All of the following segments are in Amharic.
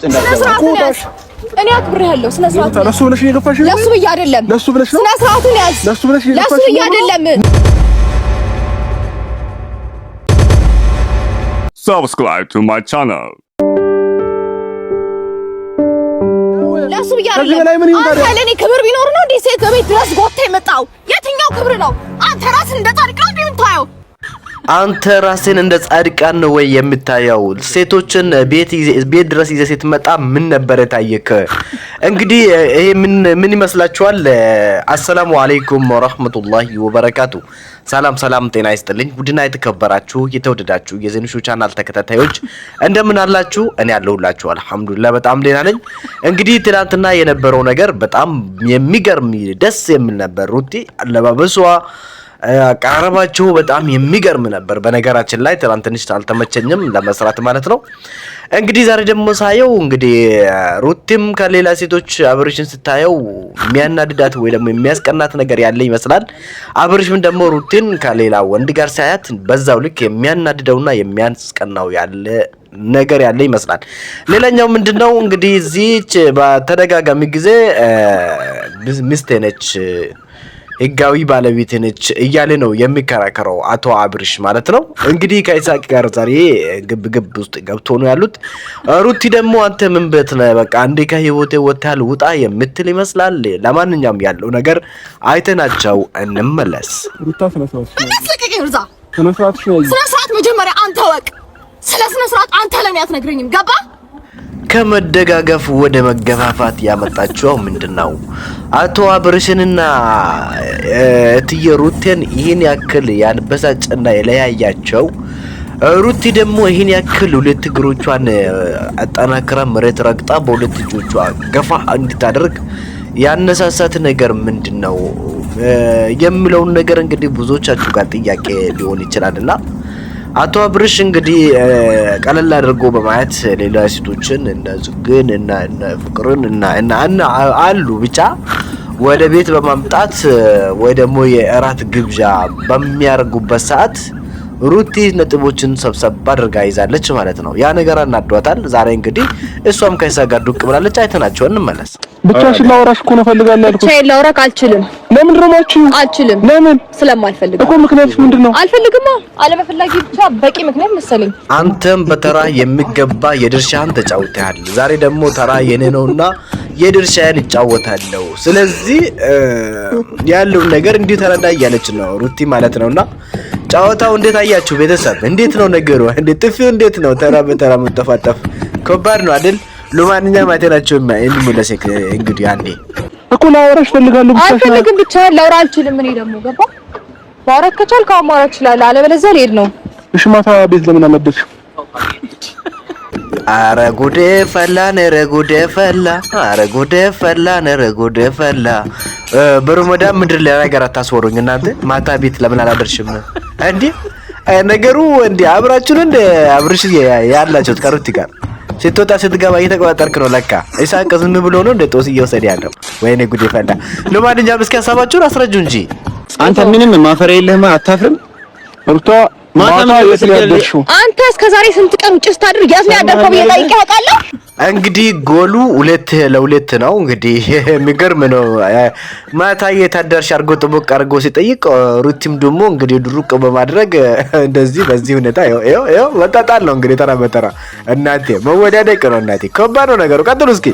እኔ አክብሬሃለሁ ስነ ስርዓት ለሱ ብለሽ እየገፋሽ ለሱ ብዬ አይደለም ለሱ ብለሽ ነው ስነ ስርዓቱን ያዝ ለሱ ብለሽ እየገፋሽ ለሱ ብዬ አይደለም Subscribe to my channel ለሱ ብዬ አይደለም አንተ ለኔ ክብር ቢኖር ነው እንዴ ሴት ቤት ድረስ ጎታ የመጣው የትኛው ክብር ነው አንተ ራስን እንደ ጻድቅ ነው እንደምታየው አንተ ራስን እንደ ጻድቃን ነው ወይ የምታየው? ሴቶችን ቤት ድረስ ይዘህ ስትመጣ ምን ነበር ታየከ? እንግዲህ ይሄ ምን ይመስላችኋል? አሰላሙ አለይኩም ወራህመቱላሂ ወበረካቱ። ሰላም ጤና ይስጥልኝ። ውድና የተከበራችሁ የተወደዳችሁ የዘንሹ ቻናል ተከታታዮች እንደምን አላችሁ? እኔ ያለሁላችሁ አልሐምዱሊላህ በጣም ደህና ነኝ። እንግዲህ ትናንትና የነበረው ነገር በጣም የሚገርም ደስ የሚል ነበር። ሩቲ አለባበሷ አቀራረባቸው በጣም የሚገርም ነበር። በነገራችን ላይ ትናንትንሽ አልተመቸኝም ለመስራት ማለት ነው። እንግዲህ ዛሬ ደግሞ ሳየው እንግዲህ ሩቲም ከሌላ ሴቶች አብርሽን ስታየው የሚያናድዳት ወይ ደግሞ የሚያስቀናት ነገር ያለ ይመስላል። አብርሽም ደግሞ ሩቲን ከሌላ ወንድ ጋር ሳያት በዛው ልክ የሚያናድደውና የሚያስቀናው ያለ ነገር ያለ ይመስላል። ሌላኛው ምንድነው እንግዲህ እዚች በተደጋጋሚ ጊዜ ሚስቴ ነች ህጋዊ ባለቤት ነች እያለ ነው የሚከራከረው አቶ አብርሽ ማለት ነው። እንግዲህ ከኢሳቅ ጋር ዛሬ ግብ ውስጥ ገብቶ ነው ያሉት። ሩቲ ደግሞ አንተ ምን በት ነህ በቃ አንዴ ከህይወቴ ወጣል ውጣ የምትል ይመስላል። ለማንኛውም ያለው ነገር አይተናቸው እንመለስ። ሩታ ስነ ስርዓት መጀመሪያ አንተ ወቅ ስነ ስርዓት አንተ ለምን አትነግረኝም? ገባ ከመደጋገፍ ወደ መገፋፋት ያመጣቸው ምንድነው? አቶ አብርሽንና እትዬ ሩቲን ይሄን ያክል ያንበሳጭና የለያያቸው ሩቲ ደግሞ ይሄን ያክል ሁለት እግሮቿን አጠናክራ መሬት ረግጣ በሁለት እጆቿ ገፋ እንድታደርግ ያነሳሳት ነገር ምንድነው የሚለውን ነገር እንግዲህ ብዙዎቻችሁ ጋር ጥያቄ ሊሆን ይችላልና አቶ አብርሽ እንግዲህ ቀለል አድርጎ በማየት ሌላ ሴቶችን እንደዝግን እና ፍቅርን እና አሉ ብቻ ወደ ቤት በማምጣት ወይ ደግሞ የእራት ግብዣ በሚያርጉበት ሰዓት ሩቲ ነጥቦችን ሰብሰብ አድርጋ ይዛለች ማለት ነው። ያ ነገር አናዷታል። ዛሬ እንግዲህ እሷም ከይሳ ጋር ዱቅ ብላለች። አይተናቸው እንመለስ። ብቻሽን ላወራሽ እኮ ነው ፈልጋለሁ ያልኩት። ብቻዬን ላወራክ አልችልም። ለምን ድሮማችሁ አልችልም? ለምን? ስለማልፈልግ እኮ። ምክንያቱስ ምንድነው? አልፈልግማ። አለመፈላጊ ብቻ በቂ ምክንያት መሰለኝ። አንተም በተራ የሚገባ የድርሻህን ተጫውተሃል። ዛሬ ደግሞ ተራ የኔ ነውና የድርሻዬን እጫወታለሁ። ስለዚህ ያለው ነገር እንዴት ተረዳ እያለች ነው ሩቲ ማለት ነውና ጫወታው እንዴት አያችሁ ቤተሰብ? እንዴት ነው ነገሩ? እንዴት ጥፊው እንዴት ነው? ተራ በተራ መተፋጠፍ ከባድ ነው አይደል? ለማንኛውም አይተናቸው እንመለስ። እንግዲህ አንዴ እኮ ላወራሽ ፈልጋለሁ። አልፈልግም። ብቻ ላወራ አልችልም። እኔ ደግሞ ገባ ማውራት ከቻልክ ማውራት እችላለሁ። አለበለዚያ ልሄድ ነው። እሺ ማታ ቤት ለምን አልመደብሽ? አረ ጉዴ ፈላ ነረ ጉዴ ፈላ አረ ጉዴ ፈላ ነረ ጉዴ ፈላ በረመዳን ምድር ላይ ነገር አታስወሩኝ እናንተ። ማታ ቤት ለምን አላደርሽም እንዴ? ነገሩ እንዴ አብራችሁን እንደ አብርሽ ያላችሁት ከሩቲ ጋር ስትወጣ ስትገባ እየተቆጣጠርክ ነው ለካ። ኢሳቅ ዝም ብሎ ነው እንደ ጦስ እየወሰደ ያለው። ወይኔ ጉዴ ፈላ። ለማንኛውም እስኪ ሀሳባችሁን አስረጁ እንጂ አንተ ምንም ማፈር የለህም። አታፍርም ሩታ? ማታ ያደርሽው አንተ እስከዛሬ ስንት ቀን ውጭ ስታድር ያስ ያደርከው በየጣይቅ ያውቃለሁ። እንግዲህ ጎሉ 2-2 ነው። እንግዲህ የሚገርም ነው። ማታ የታደርሽ አርጎ ጥብቅ አርጎ ሲጠይቅ ሩቲም ደግሞ እንግዲህ ድሩቅ በማድረግ እንደዚህ በዚህ ሁኔታ ይኸው ወጣጣል ነው እንግዲህ ተራ በተራ። እናቴ መወዳደቅ ነው እናቴ። ከባድ ነው ነገሩ። ቀጥሉ እስኪ።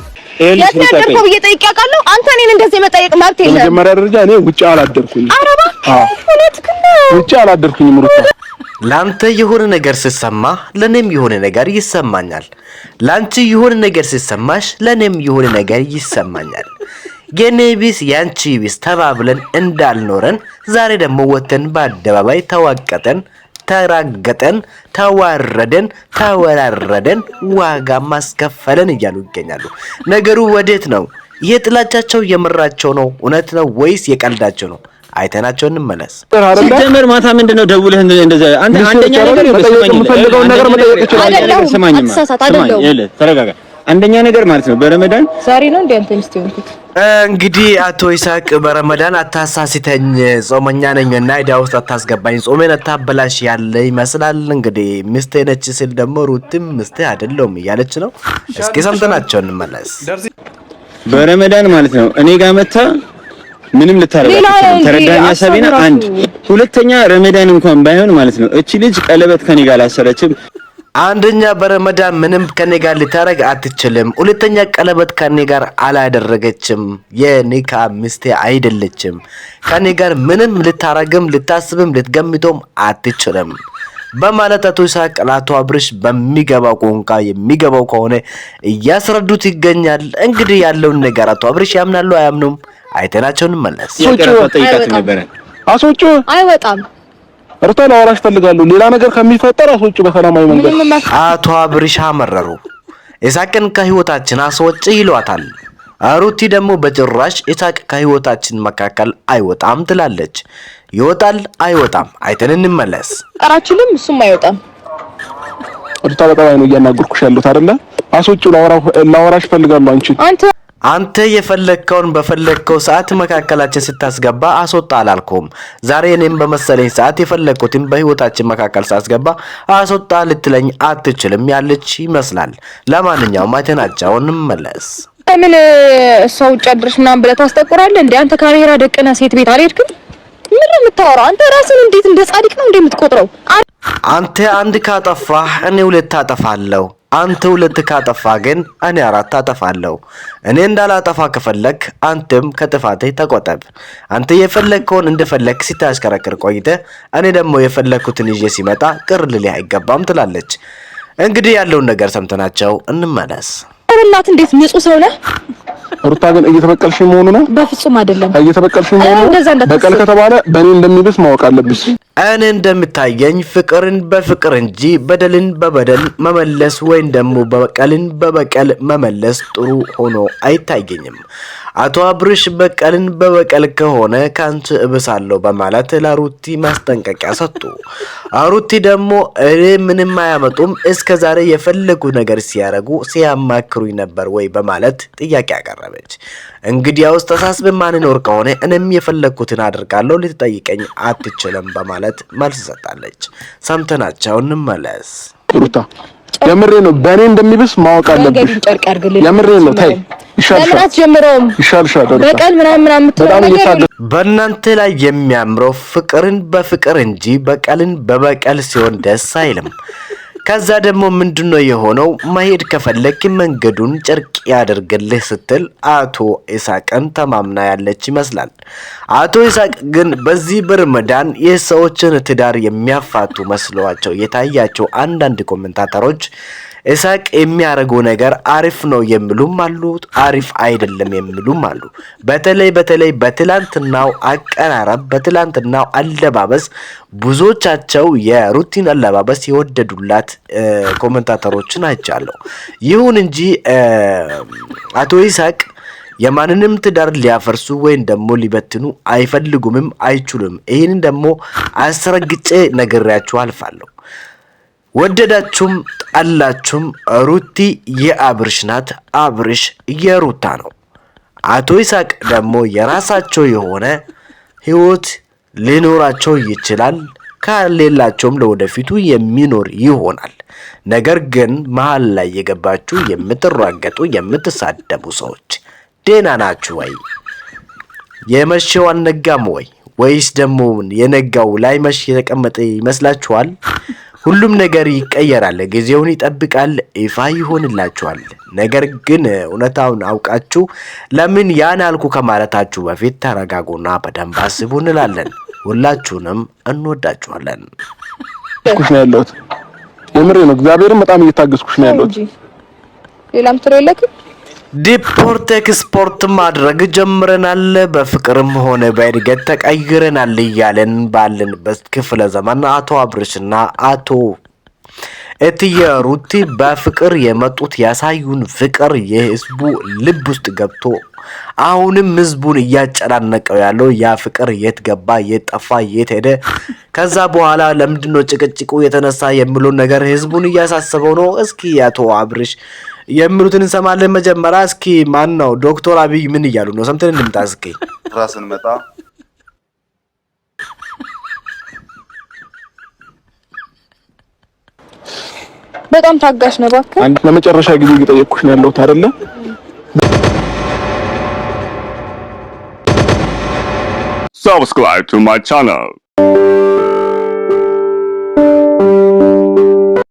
ያስ ያደርከው በየጣይቅ ያውቃለሁ። አንተ እኔን እንደዚህ መጠየቅ መብት የለም። በመጀመሪያ ደረጃ እኔ ውጭ አላደርኩኝ። አረባ ውጭ አላደርኩኝም ሩታ። ላንተ የሆነ ነገር ሲሰማ ለኔም የሆነ ነገር ይሰማኛል። ላንቺ የሆነ ነገር ሲሰማሽ ለኔም የሆነ ነገር ይሰማኛል። የኔ ቢስ ያንቺ ቢስ ተባብለን እንዳልኖረን ዛሬ ደግሞ ወተን በአደባባይ ተዋቀጠን፣ ተራገጠን፣ ተዋረደን፣ ተወራረደን፣ ዋጋ ማስከፈለን እያሉ ይገኛሉ። ነገሩ ወዴት ነው? የጥላቻቸው የምራቸው ነው እውነት ነው ወይስ የቀልዳቸው ነው? አይተናቸው እንመለስ። ሲጀመር ማታ ምንድነው ደውለህ እንደዛ አንተ አንደኛ ነገር የምፈልገው ነገር መጠየቅ ይችላል። ሰማኝ ተረጋጋ። አንደኛ ነገር ማለት ነው በረመዳን ዛሬ ነው እንዴ አንተ ሚስት የሆንኩት? እንግዲህ አቶ ይሳቅ በረመዳን አታሳስተኝ ጾመኛ ነኝና አይዳ ውስጥ አታስገባኝ ጾሜን አታበላሽ ያለ ይመስላል። እንግዲህ ሚስቴ ነች ሲል ደግሞ ሩትም ሚስቴ አይደለም እያለች ነው። እስኪ ሰምተናቸው እንመለስ። በረመዳን ማለት ነው እኔ ጋር መታ ምንም ልታረጋግጥ ተረጋኛ ሰቢና አንድ ሁለተኛ ረመዳን እንኳን ባይሆን ማለት ነው እቺ ልጅ ቀለበት ከኔ ጋር አላሰረችም። አንደኛ በረመዳን ምንም ከኔ ጋር ልታረግ አትችልም። ሁለተኛ ቀለበት ከኔ ጋር አላደረገችም። የኒካ ሚስቴ አይደለችም። ከኔ ጋር ምንም ልታረግም ልታስብም ልትገምቶም አትችልም በማለት አቶ ይሳቅ ለአቶ አብርሽ በሚገባው ቋንቋ የሚገባው ከሆነ እያስረዱት ይገኛል። እንግዲህ ያለውን ነገር አቶ አብርሽ ያምናሉ አያምኑም አይተናቸው እንመለስ። አሶቹ አይወጣም ሩታ ላወራሽ ፈልጋለሁ። ሌላ ነገር ከሚፈጠር አሶቹ በሰላማዊ መንገድ አቶ አብርሽ አመረሩ። ይሳቅን ከህይወታችን አስወጪ ይሏታል። ሩቲ ደግሞ በጭራሽ ይሳቅ ከህይወታችን መካከል አይወጣም ትላለች። ይወጣል አይወጣም አይተን እንመለስ። ቀራችሁልም እሱም አይወጣም። ሩታ በጣም ነው እያናገርኩሽ ያለሁት አይደለ? አሶቹ ላወራሽ ፈልጋለሁ። አንተ የፈለከውን በፈለከው ሰዓት መካከላችን ስታስገባ አስወጣ አላልኩም። ዛሬ እኔም በመሰለኝ ሰዓት የፈለኩትን በህይወታችን መካከል ሳስገባ አስወጣ ልትለኝ አትችልም ያለች ይመስላል። ለማንኛውም አይተናቸው እንመለስ። ምን ሰው ጨድርሽ ምናምን ብለህ ታስጠቁራለህ እንዴ? አንተ ካሜራ ደቅና ሴት ቤት አልሄድክም? ምን የምታወራው አንተ? ራስን እንዴት እንደ ጻድቅ ነው እንደምትቆጥረው? አንተ አንድ ካጠፋህ እኔ ሁለት አጠፋለሁ። አንተ ሁለት ካጠፋ ግን እኔ አራት አጠፋለሁ። እኔ እንዳላጠፋ ከፈለክ አንተም ከጥፋቴ ተቆጠብ። አንተ የፈለከውን እንደፈለክ ሲታሽከረክር ቆይተ እኔ ደግሞ የፈለኩትን ይዤ ሲመጣ ቅር ልልህ አይገባም ትላለች። እንግዲህ ያለውን ነገር ሰምተናቸው እንመለስ። እናት እንዴት ንጹህ ሰው ነህ? ሩታ ግን እየተበቀልሽ መሆኑ ነው? በፍጹም አይደለም። እየተበቀልሽ መሆኑ ነው? በቀል ከተባለ በእኔ እንደሚብስ ማወቅ አለብሽ። እኔ እንደምታየኝ ፍቅርን በፍቅር እንጂ በደልን በበደል መመለስ ወይም ደግሞ በቀልን በበቀል መመለስ ጥሩ ሆኖ አይታየኝም። አቶ አብርሽ በቀልን በበቀል ከሆነ ካንቺ እብሳለሁ በማለት ለሩቲ ማስጠንቀቂያ ሰጡ። ሩቲ ደግሞ እኔ ምንም አያመጡም እስከዛሬ የፈለጉ ነገር ሲያረጉ ሲያማክሩኝ ነበር ወይ በማለት ጥያቄ አቀረበች። እንግዲያውስ ተሳስበን ማንኖር ከሆነ እኔም የፈለኩትን አድርጋለሁ ልትጠይቀኝ አትችልም በማለት መልስ ሰጣለች። ሰምተናቸው እንመለስ። ሩታ የምሬ ነው በእኔ እንደሚብስ ማወቅ አለብሽ። የምሬ ነው ታይ ይሻልሻል በቀል ምናምን በእናንተ ላይ የሚያምረው ፍቅርን በፍቅር እንጂ በቀልን በበቀል ሲሆን ደስ አይልም። ከዛ ደግሞ ምንድነው የሆነው? መሄድ ከፈለክ መንገዱን ጨርቅ ያደርግልህ ስትል አቶ ይሳቅን ተማምና ያለች ይመስላል። አቶ ይሳቅ ግን በዚህ በረመዳን የሰዎችን ትዳር የሚያፋቱ መስሏቸው የታያቸው አንዳንድ ኮሜንታተሮች ይሳቅ የሚያደርገው ነገር አሪፍ ነው የሚሉም አሉ፣ አሪፍ አይደለም የሚሉም አሉ። በተለይ በትላንትናው አቀራረብ በትላንትናው አለባበስ ብዙዎቻቸው የሩቲን አለባበስ የወደዱላት ኮሜንታተሮችን አይቻለሁ። ይሁን እንጂ አቶ ይሳቅ የማንንም ትዳር ሊያፈርሱ ወይም ደግሞ ሊበትኑ አይፈልጉምም አይችሉም። ይህንን ደግሞ አስረግጬ ነግሬያችሁ አልፋለሁ። ወደዳችሁም ጠላችሁም ሩቲ የአብርሽ ናት፣ አብርሽ የሩታ ነው። አቶ ይሳቅ ደግሞ የራሳቸው የሆነ ህይወት ሊኖራቸው ይችላል፣ ከሌላቸውም ለወደፊቱ የሚኖር ይሆናል። ነገር ግን መሀል ላይ የገባችሁ የምትራገጡ የምትሳደቡ ሰዎች ደህና ናችሁ ወይ? የመሸው አልነጋም ወይ? ወይስ ደግሞ የነጋው ላይ መሽ የተቀመጠ ይመስላችኋል? ሁሉም ነገር ይቀየራል፣ ጊዜውን ይጠብቃል፣ ይፋ ይሆንላችኋል። ነገር ግን እውነታውን አውቃችሁ ለምን ያን አልኩ ከማለታችሁ በፊት ተረጋጉና በደንብ አስቡ እንላለን። ሁላችሁንም እንወዳችኋለን። ኩሽ ነው ያለሁት። የምሬ ነው። እግዚአብሔርን በጣም እየታገስኩሽ ነው ያለሁት። ሌላም ትሮ የለክም። ዲፖርት ኤክስፖርት ማድረግ ጀምረናል፣ በፍቅርም ሆነ በእድገት ተቀይረናል እያለን ባለንበት ክፍለ ዘመን አቶ አብርሽና አቶ እትዬ ሩቲ በፍቅር የመጡት ያሳዩን ፍቅር የህዝቡ ልብ ውስጥ ገብቶ አሁንም ህዝቡን እያጨናነቀው ያለው ያ ፍቅር የት ገባ የት ጠፋ የት ሄደ? ከዛ በኋላ ለምንድነው ጭቅጭቁ የተነሳ የሚለው ነገር ህዝቡን እያሳሰበው ነው። እስኪ አቶ አብርሽ የሚሉትን እንሰማለን። መጀመሪያ እስኪ ማን ነው ዶክተር አብይ ምን እያሉ ነው? ሰምተን እንምጣ እስኪ። ራስን መጣ በጣም ታጋሽ ነው እባክህ። ለመጨረሻ ጊዜ እየጠየቅኩሽ ነው ያለሁት አይደለ? Subscribe to my channel.